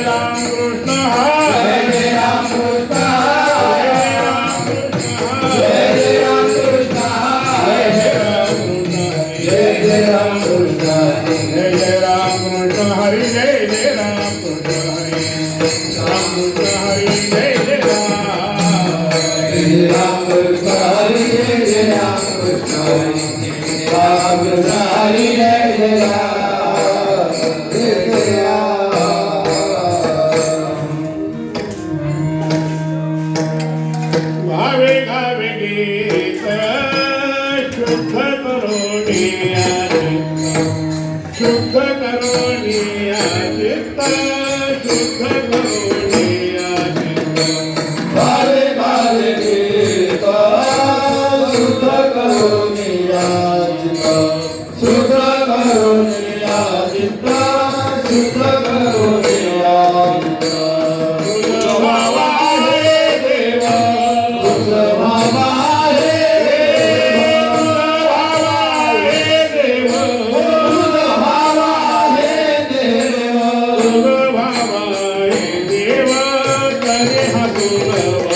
राम कृष्ण हरे जय राम कृष्ण जय राम कृष्ण जय जय राम कृष्ण जय जय राम कृष्ण हरि जय जय राम कृष्ण हरि राम कृष्ण हरि जय जय राम कृष्ण हरि जय जय राम कृष्ण हरि राम कृष्ण हरि जय जय भावे गावे गीत शुद्ध करोनिया शुद्ध करोनिया चित्त शुद्ध करोनिया चित्त भावे भावे गीत शुद्ध करुणिया चित्त शुद्ध करुणिया चित्त शुद्ध करुणिया चित्त तुझ भावा हे देव तुझ भावा हे देव तुझ भावा हे देव तुझ भावा हे देव तरी हा दुर्लभ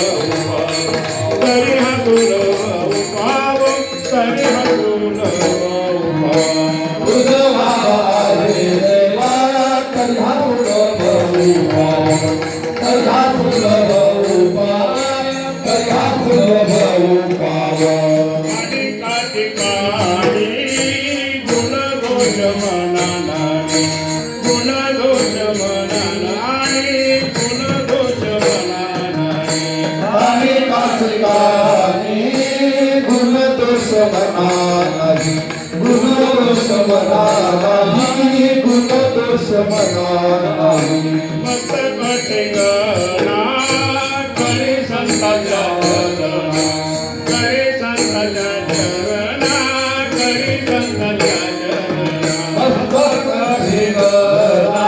तरी हा दुर्लभ पाव तरी हा दुर्लभ तुझ भावा हे देवा कल्हा दुर्लभ उपाय कल्हा दुर्लभ उपाय कल्हा दुर्लभ उपाय ठिकाणी गुण दोष मनाने गुण दोष मनाने गुण दोष मनाने आणि कासिकानी गुण दोष मना नाही गुण दोष मना नाही गुण दोष मना नाही मत कटिगणा करे संतांच्या चरणा करे संतांच्या चरणा करे संतांच्या चरणा मस्तक भिगला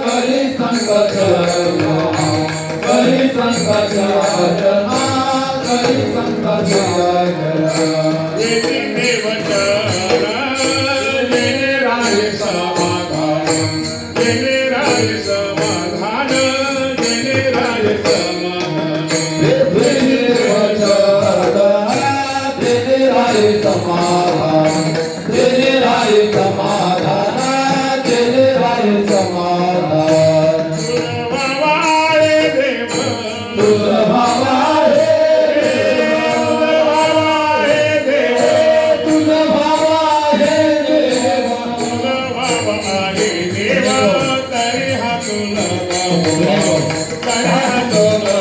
करी संकटना करी संकटना करी संकटना येती देवचरण जेणे राय समाधान जेणे राय समाधान जेणे राय समाधान तेरे राय समाधान तेरे राय समाधान तेरे राय समाधान तुझ भावा हे देव तुझ भावा हे देव तुझ भावा हे देव तुझ भावा हे देव तरी हा तुला तरी हा तुला